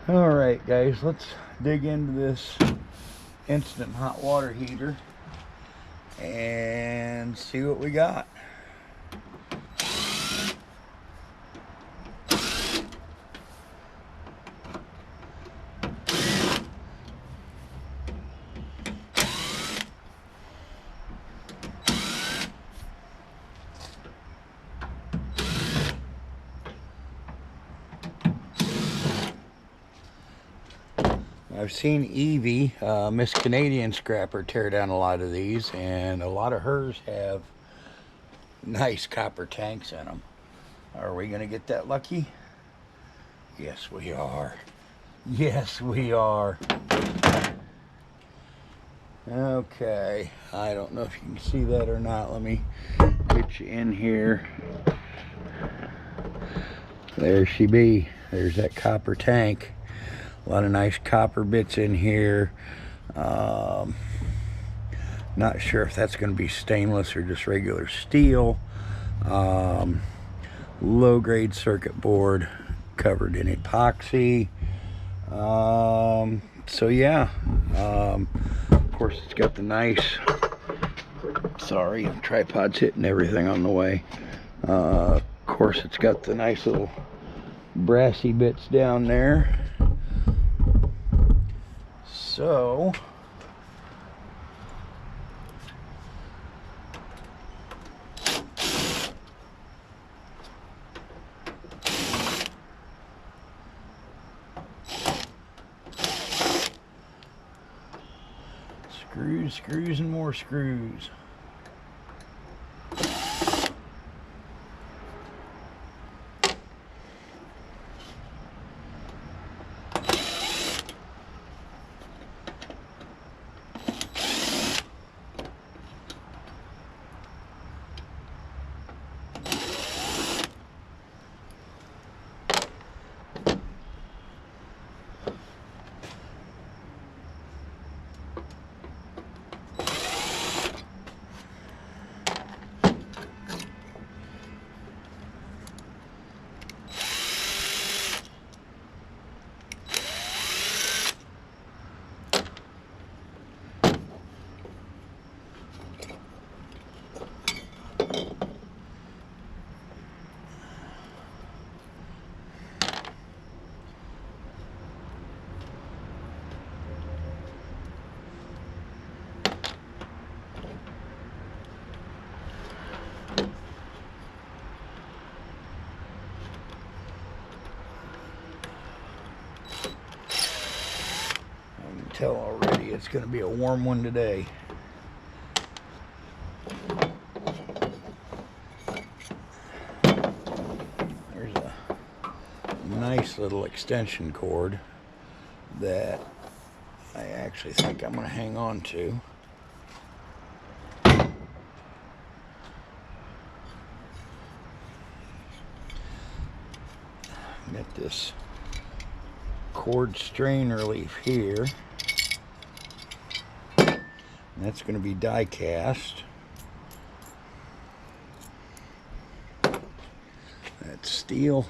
All right, guys, let's dig into this instant hot water heater and see what we got. I've seen Evie, Miss Canadian Scrapper, tear down a lot of these, and a lot of hers have nice copper tanks in them. Are we going to get that lucky? Yes, we are. Yes, we are. Okay, I don't know if you can see that or not. Let me get you in here. There she be. There's that copper tank. A lot of nice copper bits in here. Not sure if that's going to be stainless or just regular steel. Low-grade circuit board covered in epoxy. So yeah, of course it's got the nice, sorry, the tripod's hitting everything on the way. Of course it's got the nice little brassy bits down there. So screws, screws, and more screws. Tell already it's going to be a warm one today. There's a nice little extension cord that I actually think I'm going to hang on to. Got this cord strain relief here. That's going to be die cast. That's steel.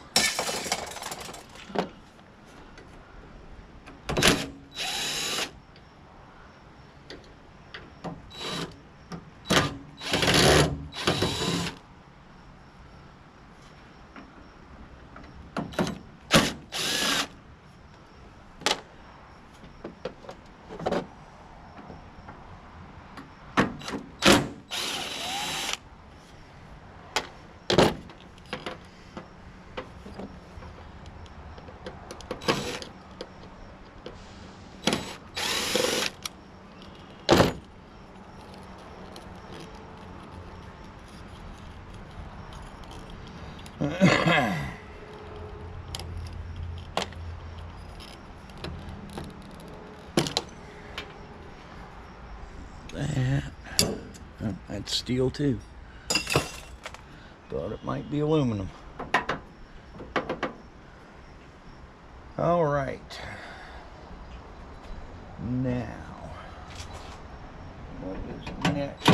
That's steel too. Thought it might be aluminum. All right. Now, what is next?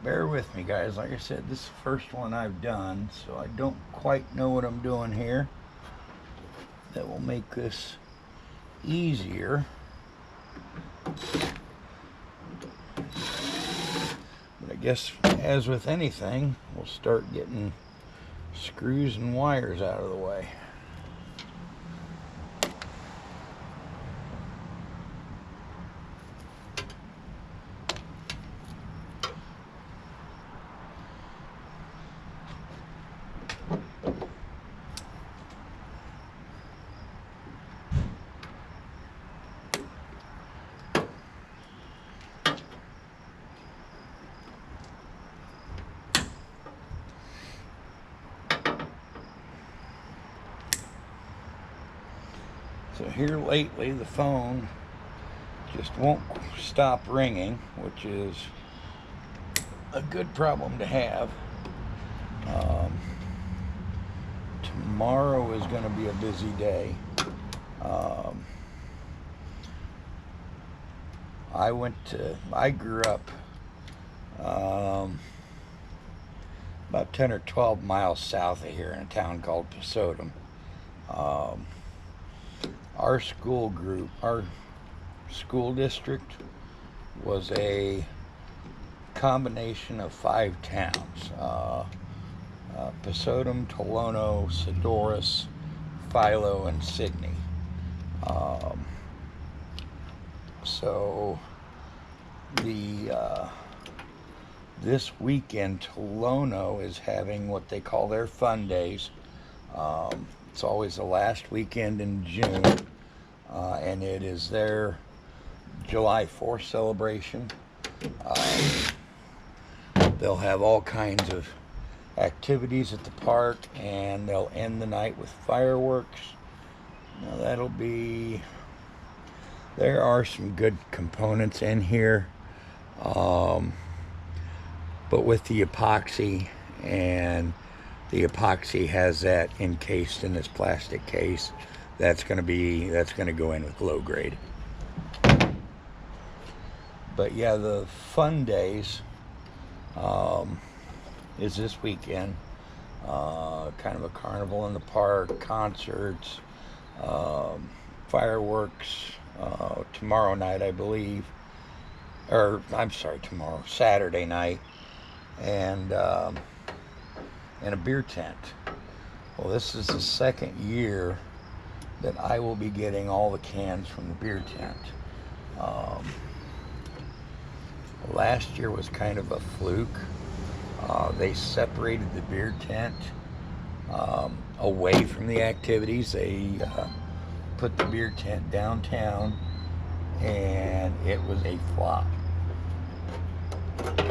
bear with me, guys. Like I said, this is the first one I've done, so I don't quite know what I'm doing here. That will make this easier. But I guess, as with anything, we'll start getting screws and wires out of the way. So here lately, the phone just won't stop ringing, which is a good problem to have. Tomorrow is going to be a busy day. I grew up about 10 or 12 miles south of here in a town called Pesodum. Our school district was a combination of 5 towns. Pesodum, Tolono, Sedoris, Philo, and Sydney. So this weekend, Tolono is having what they call their fun days. It's always the last weekend in June, and it is their July 4th celebration. They'll have all kinds of activities at the park, and they'll end the night with fireworks. Now there are some good components in here, but with the epoxy, and the epoxy has that encased in this plastic case, that's going to go in with low grade. But yeah, the fun days is this weekend. Kind of a carnival in the park, concerts, fireworks. Tomorrow night, I believe, or I'm sorry, Saturday night, and a beer tent. Well, this is the second year that I will be getting all the cans from the beer tent. Last year was kind of a fluke. They separated the beer tent away from the activities. They put the beer tent downtown, and it was a flop.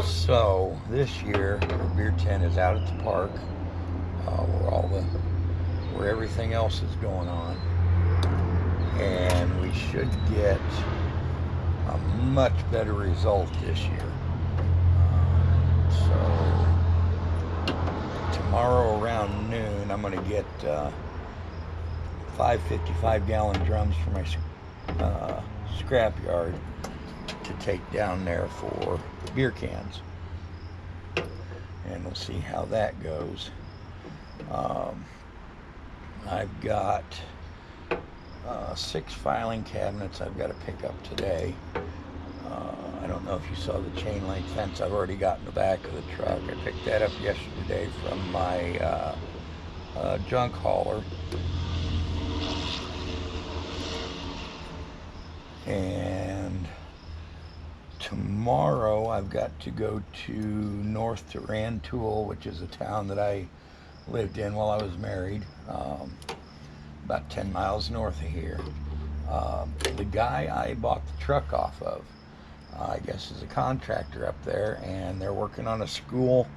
So this year, the beer tent is out at the park, where everything else is going on, and we should get a much better result this year. So tomorrow around noon, I'm going to get 5 55-gallon drums for my scrap yard to take down there for beer cans, and we'll see how that goes. I've got 6 filing cabinets I've got to pick up today. I don't know if you saw the chain link fence I've already got in the back of the truck. I picked that up yesterday from my junk hauler. And tomorrow I've got to go to North Tarantoul, which is a town that I lived in while I was married, about 10 miles north of here. The guy I bought the truck off of, I guess, is a contractor up there, and they're working on a school,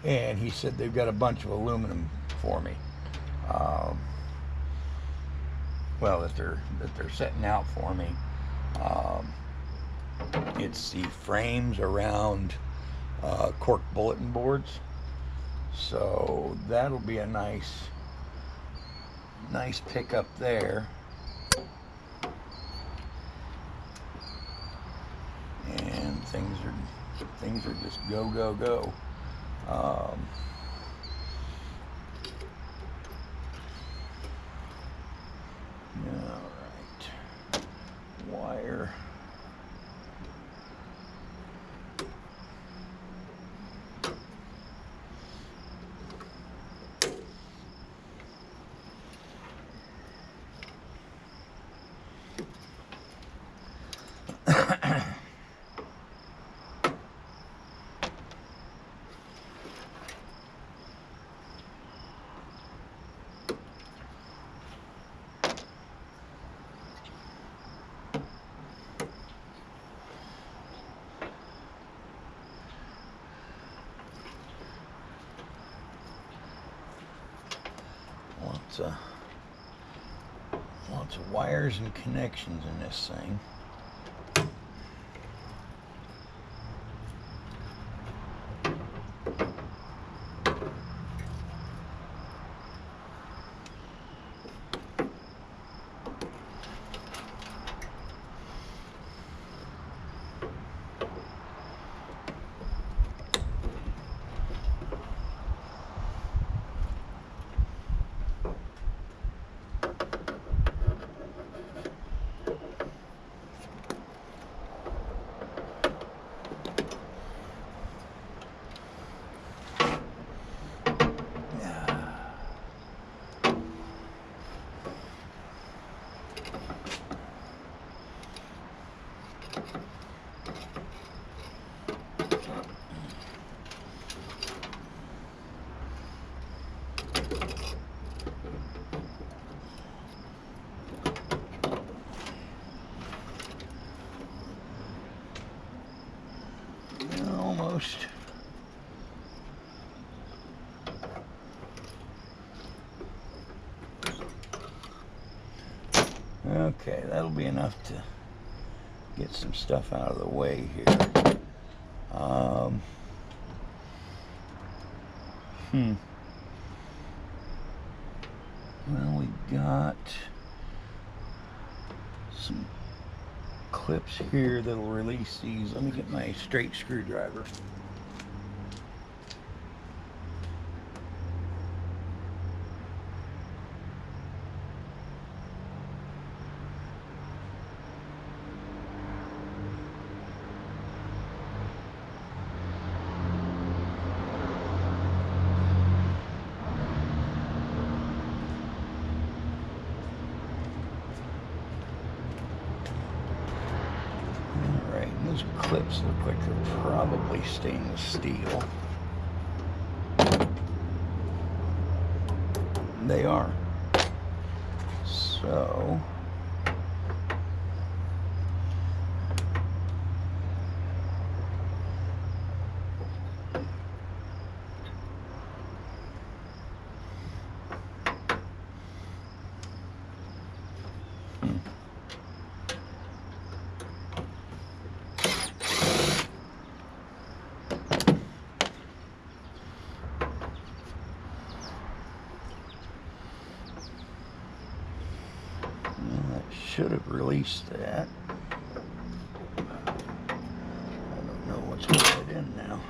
and he said they've got a bunch of aluminum for me. Well, that they're setting out for me. It's the frames around cork bulletin boards, so that'll be a nice pickup there. And things are Things are just go, go, go. All right. Wire. Lots of wires and connections in this thing. Almost. Okay, that'll be enough to get some stuff out of the way here. Well, we got some clips here that'll release these. Let me get my straight screwdriver. Those clips look like they're probably stainless steel. They are. So should have released that. I don't know what's going in now.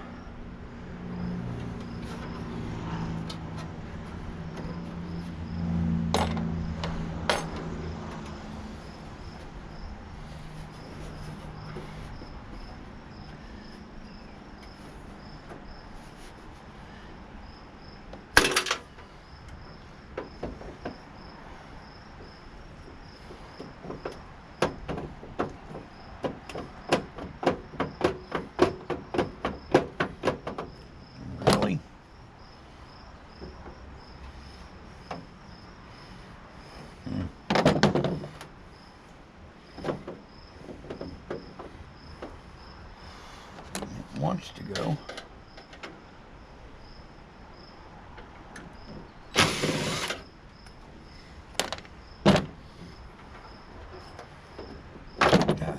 Wants to go.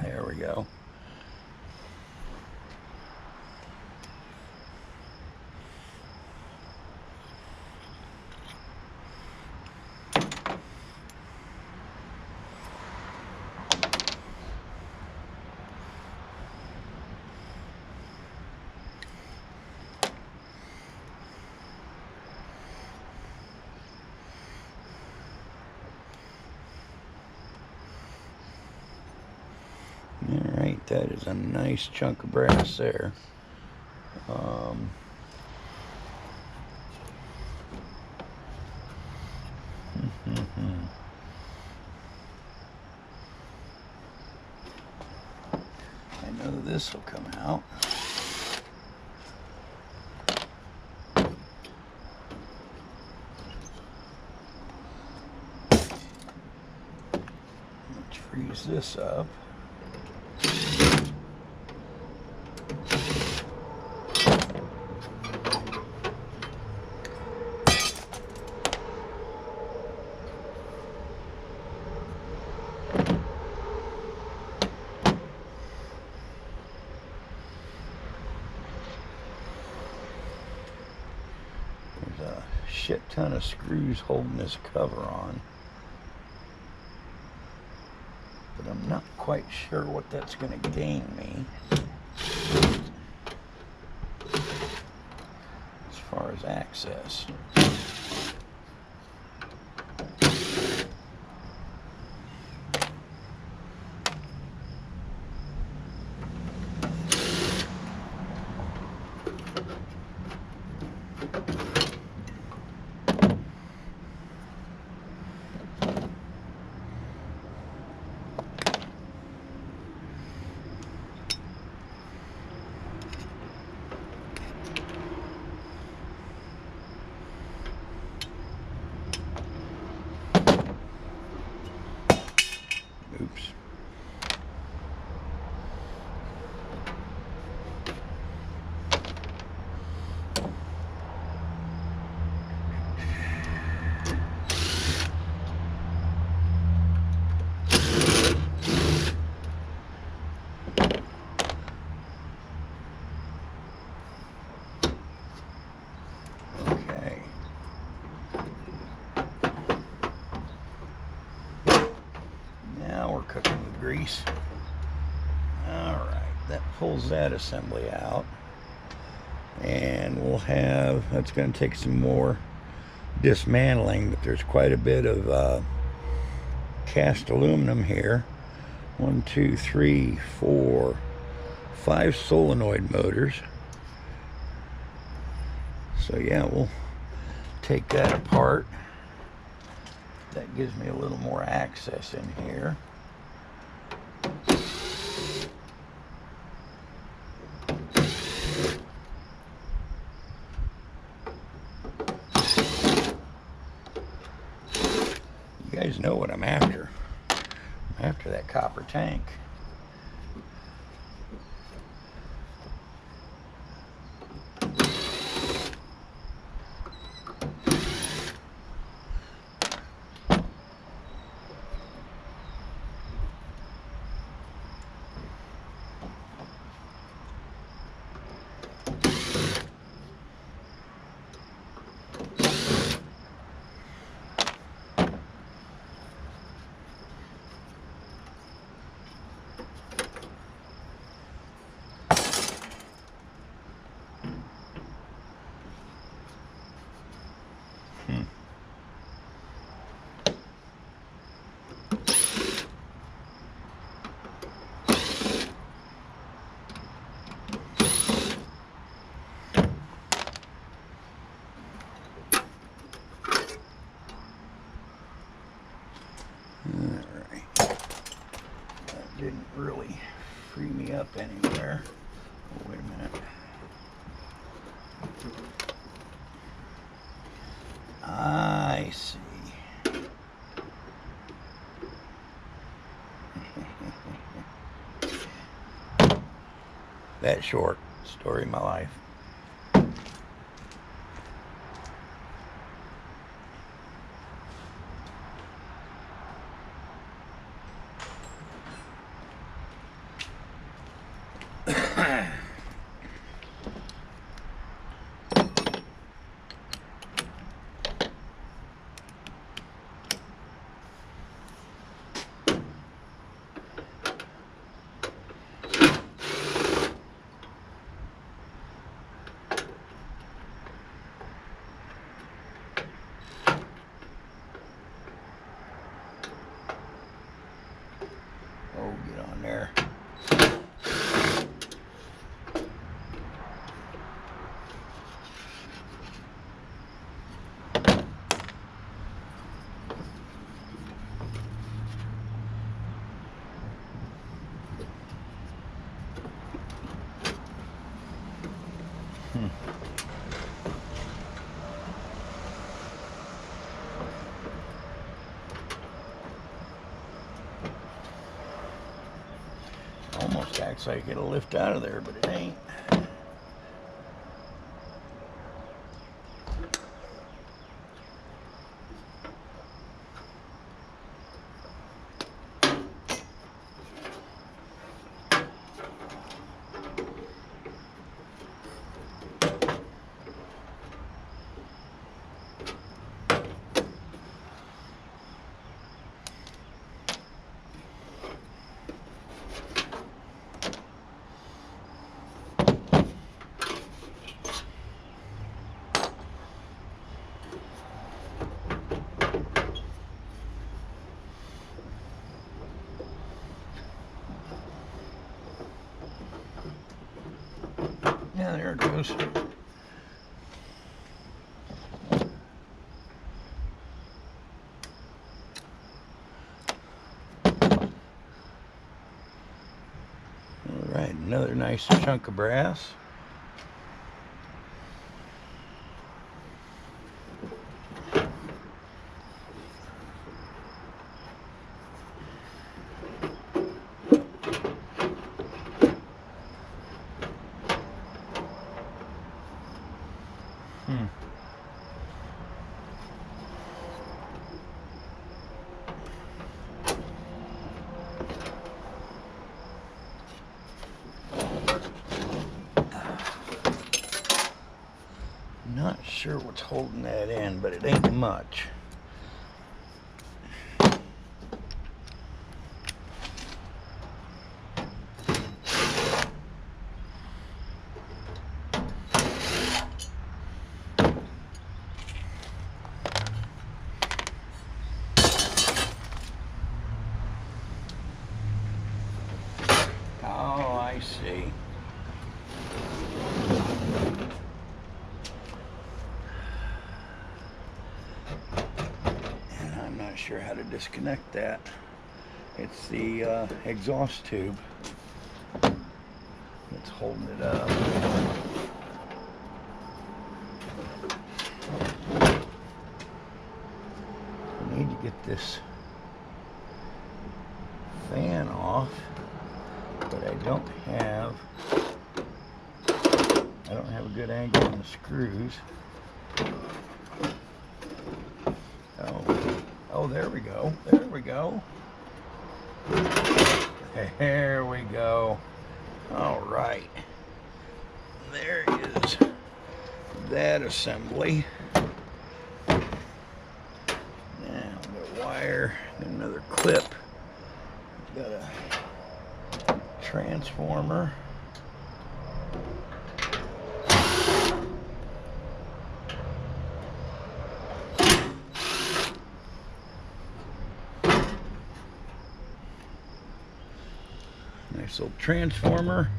There we go. That is a nice chunk of brass there. I know this will come out. Let's freeze this up. There's a shit ton of screws holding this cover on, but I'm not quite sure what that's going to gain me as far as access. Oops. Okay. Now we're cooking with grease. Alright, that pulls that assembly out. And we'll have, that's going to take some more dismantling, but there's quite a bit of cast aluminum here. 1, 2, 3, 4, 5 solenoid motors. So yeah, we'll take that apart. That gives me a little more access in here. You guys know what I'm after. I'm after that copper tank. Alright. That didn't really free me up anywhere. Oh, wait a minute. I see. That short. Story of my life. Acts like it'll lift out of there, but it ain't. Yeah, there it goes. All right, another nice chunk of brass. Not sure what's holding that in, but it ain't much. Oh, I see. Not sure how to disconnect that. It's the exhaust tube that's holding it up. I need to get this fan off, but I don't have a good angle on the screws. Oh, there we go. There we go. There we go. All right. There is that assembly. Now, the wire, another clip. Got a transformer. Nice little transformer.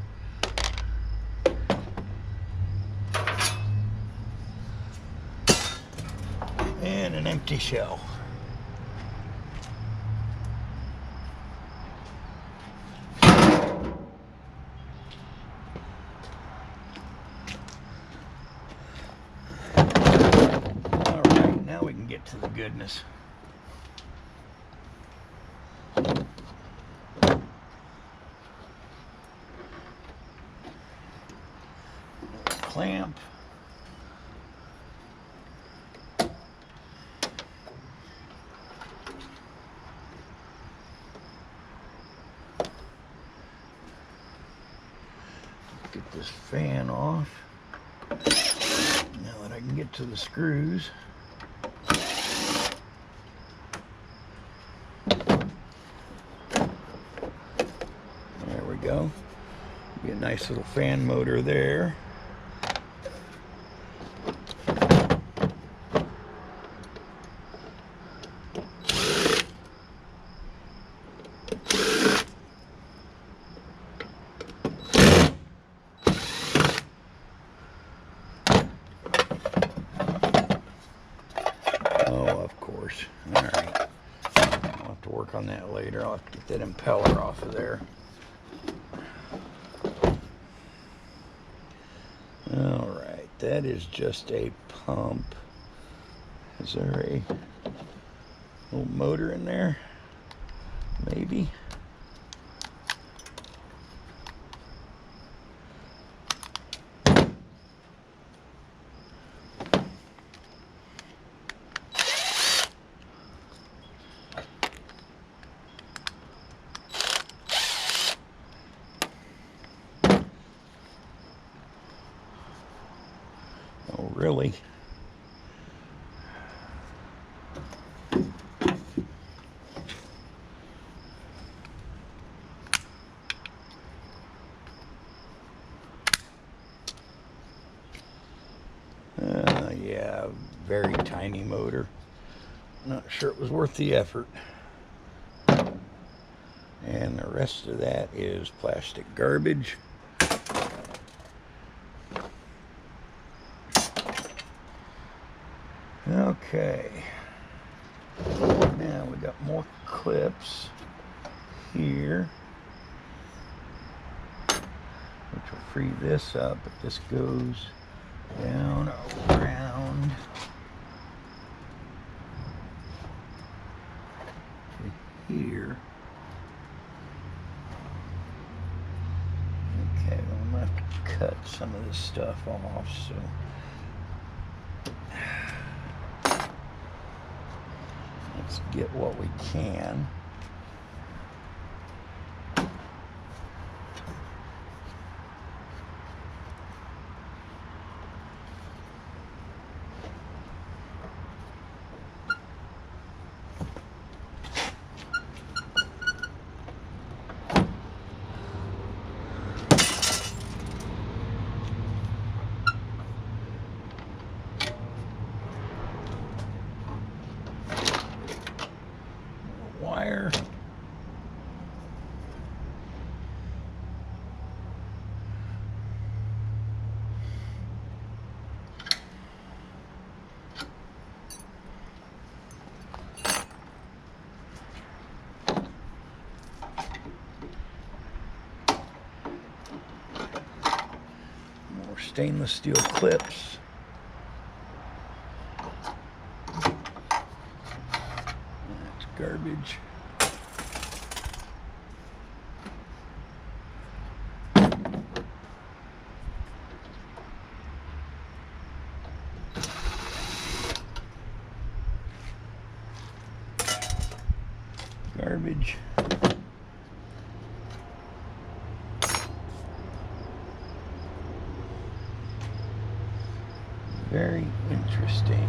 And an empty shell. All right, now we can get to the goodness. Clamp. Get this fan off. Now that I can get to the screws. There we go. Be a nice little fan motor there. All right, I'll have to work on that later. I'll have to get that impeller off of there. All right, that is just a pump. Is there a little motor in there? Maybe. really. Yeah, very tiny motor. Not sure it was worth the effort. And the rest of that is plastic garbage. Okay. Now we got more clips here, which will free this up, but this goes down around to here. Okay, well, I'm gonna have to cut some of this stuff off, so let's get what we can. Wire. More stainless steel clips. That's garbage. Garbage. Very interesting.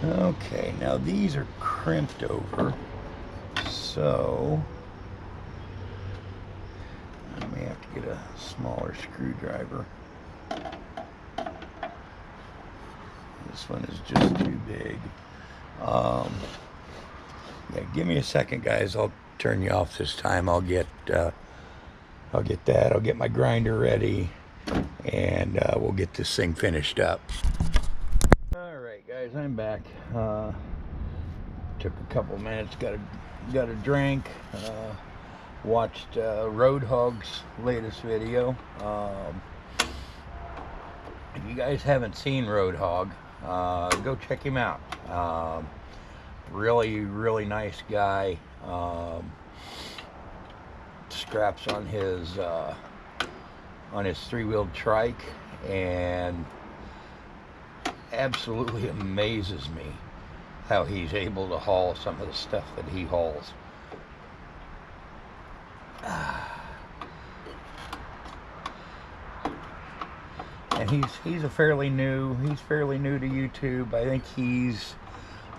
Okay, now these are crimped over, so I may have to get a smaller screwdriver. This one is just too big. Yeah, give me a second, guys. I'll turn you off this time. I'll get that. I'll get my grinder ready, and we'll get this thing finished up. All right, guys, I'm back. Took a couple minutes. Got a drink. Watched Roadhog's latest video. If you guys haven't seen Roadhog, go check him out. Really nice guy. Straps on his 3-wheeled trike, and absolutely amazes me how he's able to haul some of the stuff that he hauls. And he's fairly new to YouTube. I think he's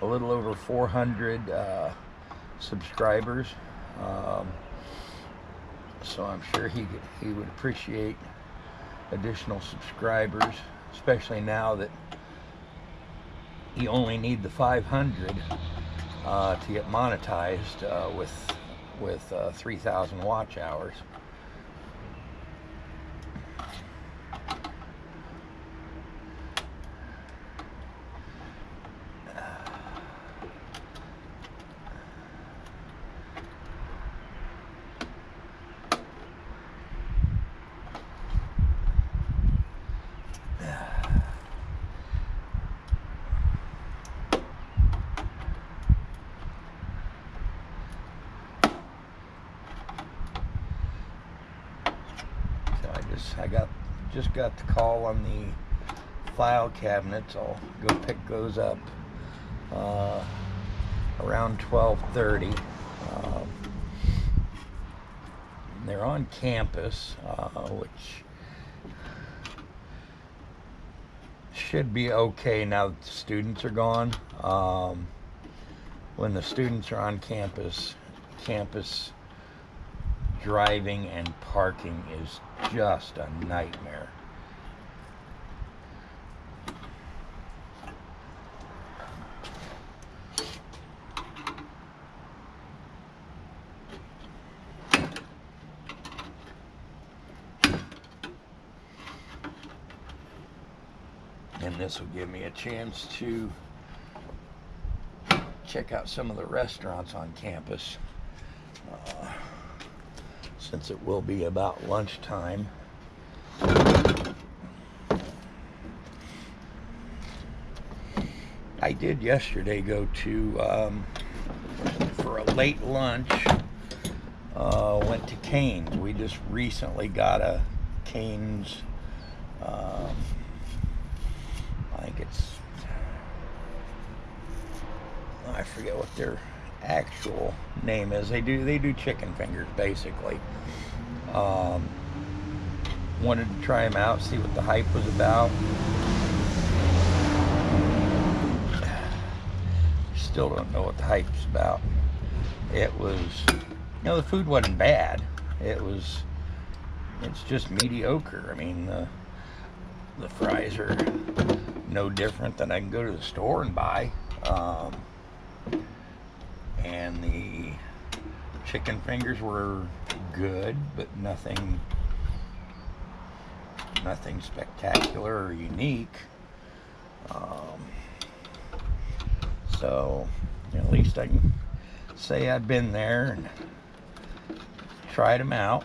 a little over 400 subscribers, so I'm sure he would appreciate additional subscribers, especially now that you only need the 500 to get monetized with 3,000 watch hours. I just got the call on the file cabinets. I'll go pick those up around 12:30. They're on campus, which should be okay now that the students are gone. When the students are on campus, driving and parking is just a nightmare. And this will give me a chance to check out some of the restaurants on campus, since it will be about lunchtime. I did yesterday go to, for a late lunch, went to Cane's. We just recently got a Cane's, I think it's, I forget what their actual name is. They do chicken fingers basically. Wanted to try them out, see what the hype was about. Still don't know what the hype's about. It was, the food wasn't bad. It's just mediocre. I mean, the fries are no different than I can go to the store and buy. And the chicken fingers were good, but nothing spectacular or unique. So at least I can say I've been there and tried them out.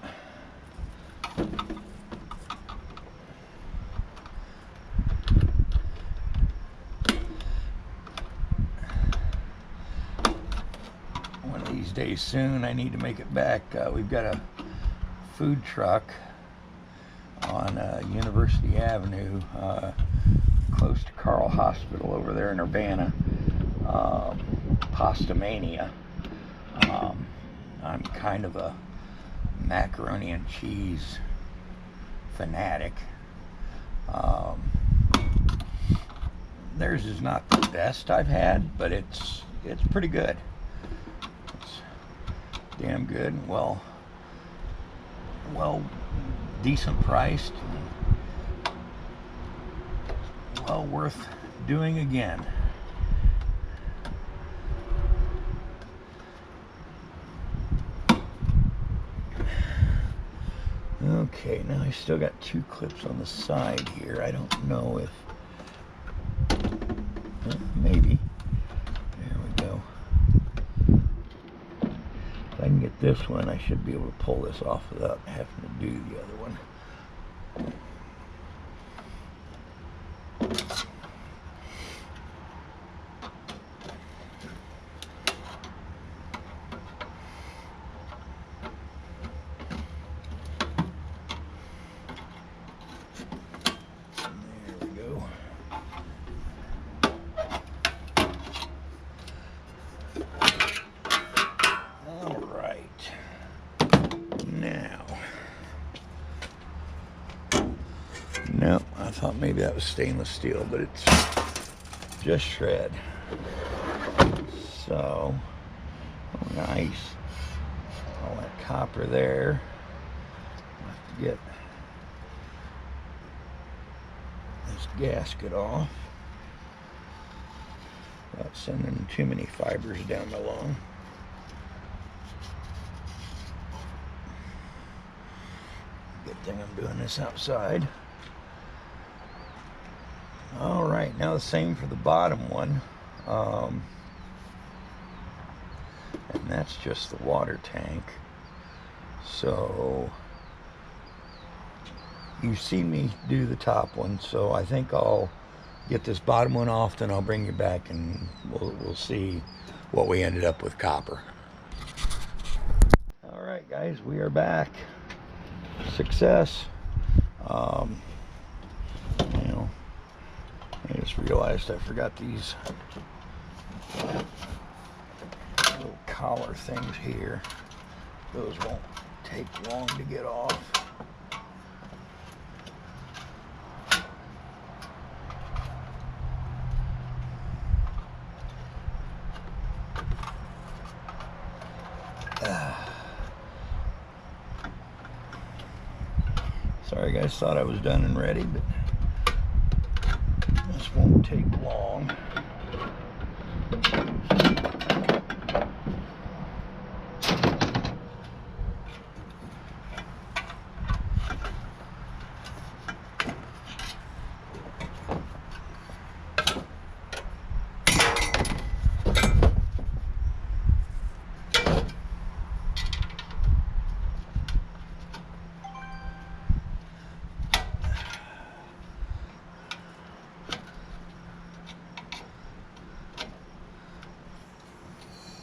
One of these days soon I need to make it back. We've got a food truck on University Avenue, close to Carl Hospital over there in Urbana. Pasta Mania. I'm kind of a macaroni and cheese fanatic. Theirs is not the best I've had, but it's pretty good. It's damn good and well decent priced, and well worth doing again. Okay, now I still got two clips on the side here. I don't know if, maybe. There we go. If I can get this one, I should be able to pull this off without having to do the other one. No, I thought maybe that was stainless steel, but it's just shred. So, oh, nice. All that copper there. I'll have to get this gasket off. Without sending too many fibers down the lung. Good thing I'm doing this outside. All right, now the same for the bottom one, and that's just the water tank. So you've seen me do the top one, so I think I'll get this bottom one off, then I'll bring you back and we'll see what we ended up with copper. All right, guys, we are back. Success. I just realized I forgot these little collar things here. Those won't take long to get off. Sorry guys, thought I was done and ready, but this won't take long.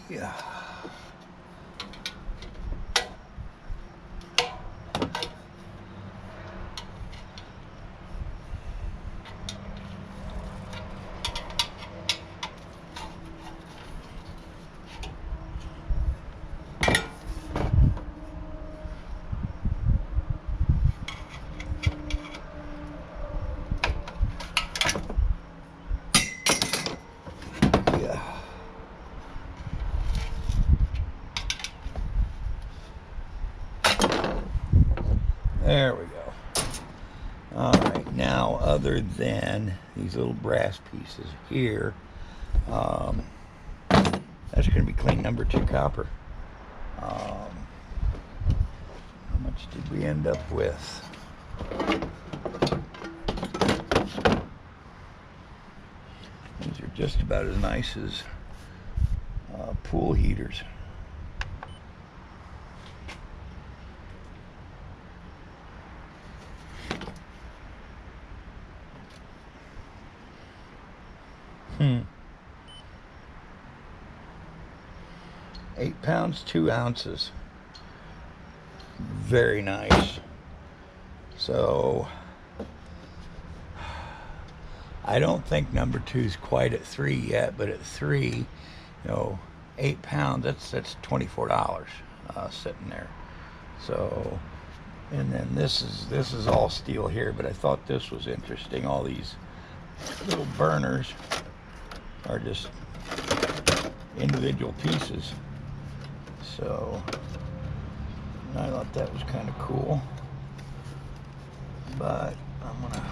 Yeah. There we go. All right, now other than these little brass pieces here, that's going to be clean number 2 copper. How much did we end up with? These are just about as nice as pool heaters. Hmm. 8 pounds, 2 ounces. Very nice. So I don't think number 2's quite at 3 yet, but at 3, you know, 8 pounds, that's $24 sitting there. So, and then this is all steel here, but I thought this was interesting. All these little burners are just individual pieces. So I thought that was kind of cool. But I'm gonna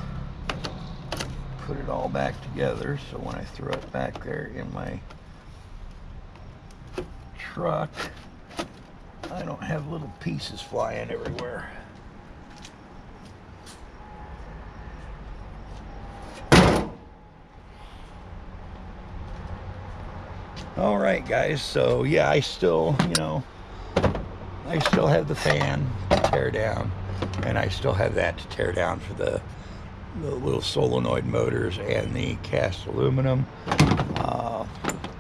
put it all back together so when I throw it back there in my truck, I don't have little pieces flying everywhere. All right, guys, so yeah, I still, you know, I still have the fan to tear down, and I still have that to tear down for the little solenoid motors and the cast aluminum. A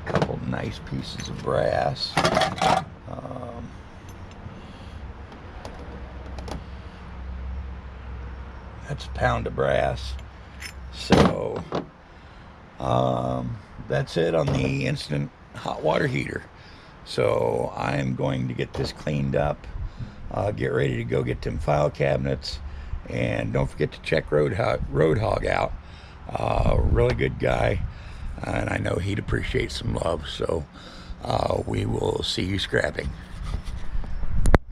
couple nice pieces of brass. That's a pound of brass. So that's it on the instant hot water heater. So I'm going to get this cleaned up, get ready to go get them file cabinets, and don't forget to check Roadhog out. Really good guy, and I know he'd appreciate some love. So we will see you scrapping.